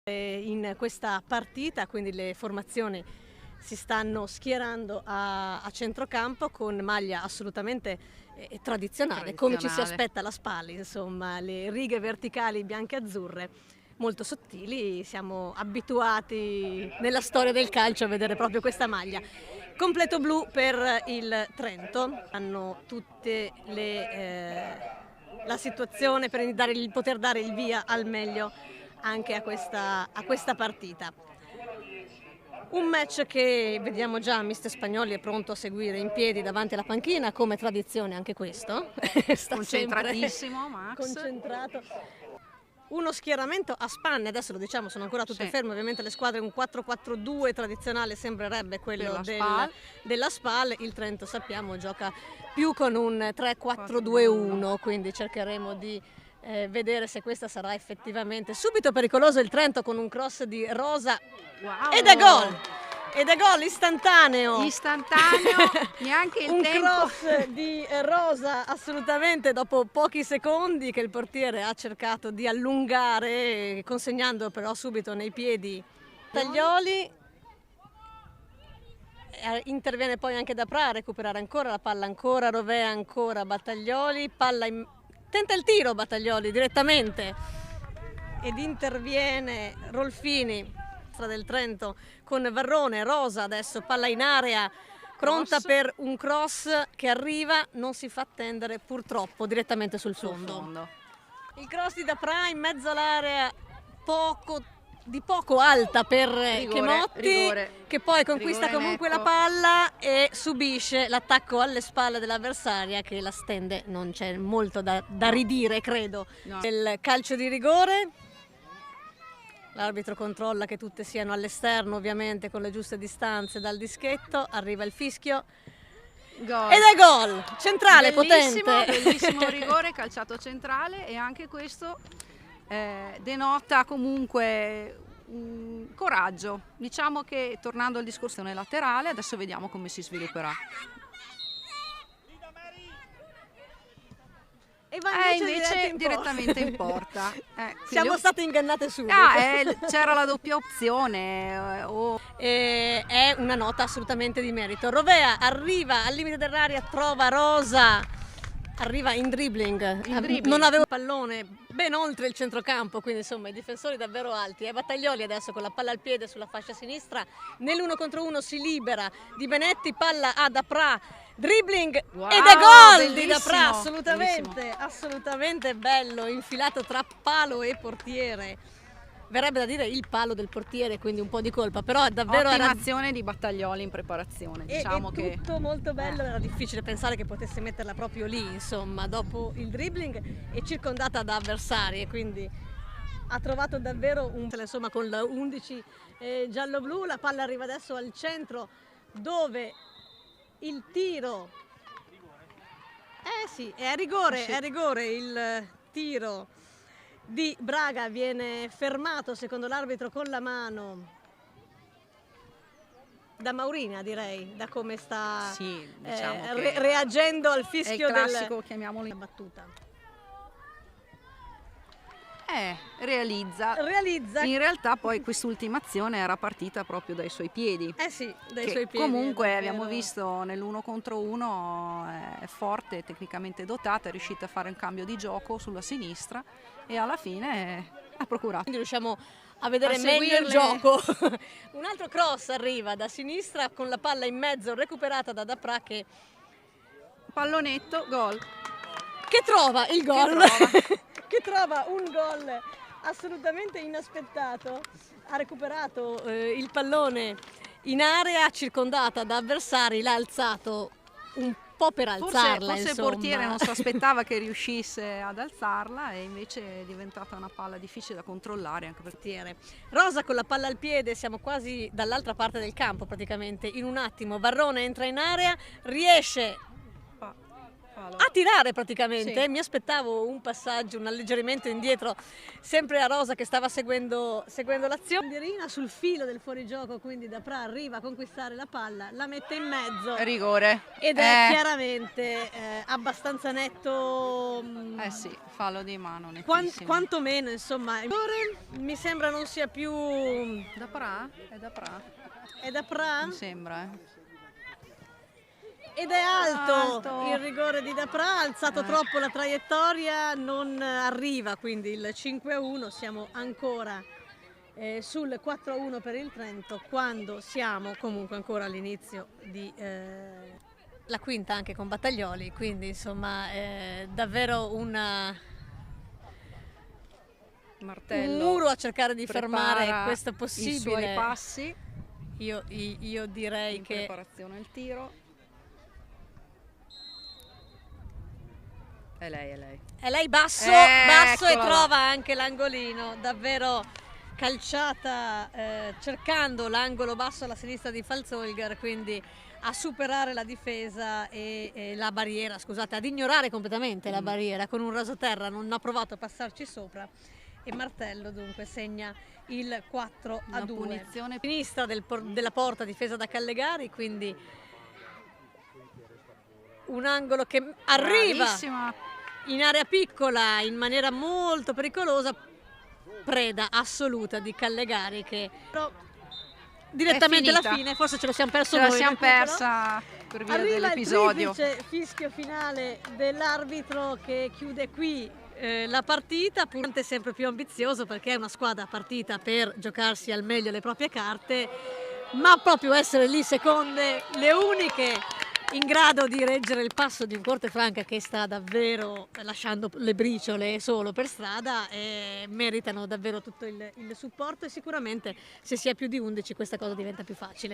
In questa partita, quindi le formazioni si stanno schierando a centrocampo con maglia assolutamente tradizionale, come ci si aspetta la Spal, insomma, le righe verticali bianche e azzurre molto sottili, siamo abituati nella storia del calcio a vedere proprio questa maglia. Completo blu per il Trento, hanno tutte la situazione per poter dare il via al meglio anche a questa partita. Un match che vediamo già mister Spagnoli è pronto a seguire in piedi davanti alla panchina, come tradizione anche questo. Sta concentratissimo Max. Concentrato. Uno schieramento a spanne, adesso lo diciamo, sono ancora tutte ferme, ovviamente le squadre, un 4-4-2 tradizionale sembrerebbe quello della Spal, il Trento sappiamo gioca più con un 3-4-2-1, quindi cercheremo di vedere se questa sarà effettivamente subito pericoloso il Trento con un cross di Rosa. Wow. Ed è gol! Ed è gol istantaneo, neanche il un tempo. cross di Rosa assolutamente dopo pochi secondi che il portiere ha cercato di allungare, consegnando però subito nei piedi Taglioli. Interviene poi anche Dapra a recuperare ancora la palla, ancora Rovea, ancora Battaglioli, tenta il tiro Battaglioli direttamente ed interviene Rolfini del Trento con Varrone, Rosa adesso palla in area pronta per un cross che arriva, non si fa attendere purtroppo direttamente sul fondo. Il cross di Dapra in mezzo all'area di poco alta per Chemotti, che poi conquista comunque la palla e subisce l'attacco alle spalle dell'avversaria che la stende, non c'è molto da ridire credo. Il calcio di rigore, l'arbitro controlla che tutte siano all'esterno ovviamente con le giuste distanze dal dischetto, arriva il fischio. Gol. Ed è gol, centrale, potente. Bellissimo rigore calciato centrale e anche questo denota comunque coraggio. Diciamo che tornando al discorso laterale, adesso vediamo come si svilupperà. E va invece direttamente in porta. Siamo state ingannate subito. C'era la doppia opzione. È una nota assolutamente di merito. Rovea arriva al limite dell'area, trova Rosa, arriva in dribbling. Non aveva pallone ben oltre il centrocampo, quindi insomma i difensori davvero alti. E Battaglioli adesso con la palla al piede sulla fascia sinistra, nell'uno contro uno si libera Di Benetti, palla a Dapra, dribbling, wow, ed è gol di Dapra, assolutamente bello, infilato tra palo e portiere. Verrebbe da dire il palo del portiere, quindi un po' di colpa, però davvero ottima azione di Battaglioli in preparazione. Diciamo che tutto molto bello, era difficile pensare che potesse metterla proprio lì, insomma, dopo il dribbling e circondata da avversari, quindi ha trovato davvero insomma con la 11 giallo-blu. La palla arriva adesso al centro dove il tiro sì, è a rigore il tiro di Braga, viene fermato secondo l'arbitro con la mano da Maurina, direi, da come sta diciamo reagendo al fischio del classico, chiamiamolo battuta. Realizza. In realtà poi quest'ultima azione era partita proprio dai suoi piedi. Sì, dai suoi piedi. Comunque abbiamo visto nell'uno contro uno è forte, tecnicamente dotata, è riuscita a fare un cambio di gioco sulla sinistra e alla fine ha procurato. Quindi riusciamo a vedere meglio il gioco. Un altro cross arriva da sinistra con la palla in mezzo recuperata da Dapra che pallonetto, gol. Che trova il gol. Che trova un gol assolutamente inaspettato, ha recuperato il pallone in area circondata da avversari, l'ha alzato un po' per alzarla. Forse il portiere non si aspettava che riuscisse ad alzarla e invece è diventata una palla difficile da controllare anche per il portiere. Rosa con la palla al piede, siamo quasi dall'altra parte del campo praticamente, in un attimo Varrone entra in area, riesce fallo. a tirare praticamente. Sì. Mi aspettavo un passaggio, un alleggerimento indietro, sempre a Rosa che stava seguendo l'azione. Bandierina sul filo del fuorigioco, quindi Dapra arriva a conquistare la palla, la mette in mezzo Rigore. ed è chiaramente abbastanza netto. Eh sì, fallo di mano nettissimo. Quantomeno, insomma, mi sembra non sia più. Dapra? È Dapra? È Dapra? Mi sembra, Ed è alto Alto. il rigore di Dapra, ha alzato troppo la traiettoria, non arriva quindi il 5-1, siamo ancora sul 4-1 per il Trento, quando siamo comunque ancora all'inizio di la quinta anche con Battaglioli, quindi insomma davvero un Martello muro a cercare di fermare prepara questo i possibile. suoi passi. Io direi In che preparazione al tiro. È lei. è lei basso Eccola e là. trova anche l'angolino, davvero calciata cercando l'angolo basso alla sinistra di Falzolger, quindi a superare la difesa e la barriera, scusate, ad ignorare completamente la barriera con un rasoterra, non ha provato a passarci sopra e Martello dunque segna il 4-2. Una punizione. Sinistra della porta difesa da Callegari, quindi un angolo che arriva Bravissima. in area piccola in maniera molto pericolosa, preda assoluta di Callegari che direttamente alla finita. fine, forse ce lo siamo perso Ce la noi. siamo recupero. persa per via Arriva dell'episodio. il triplice fischio finale dell'arbitro che chiude qui la partita, puramente sempre più ambizioso perché è una squadra partita per giocarsi al meglio le proprie carte, ma proprio essere lì seconde, le uniche in grado di reggere il passo di un Cortefranca che sta davvero lasciando le briciole solo per strada, e meritano davvero tutto il supporto e sicuramente se si è più di 11 questa cosa diventa più facile.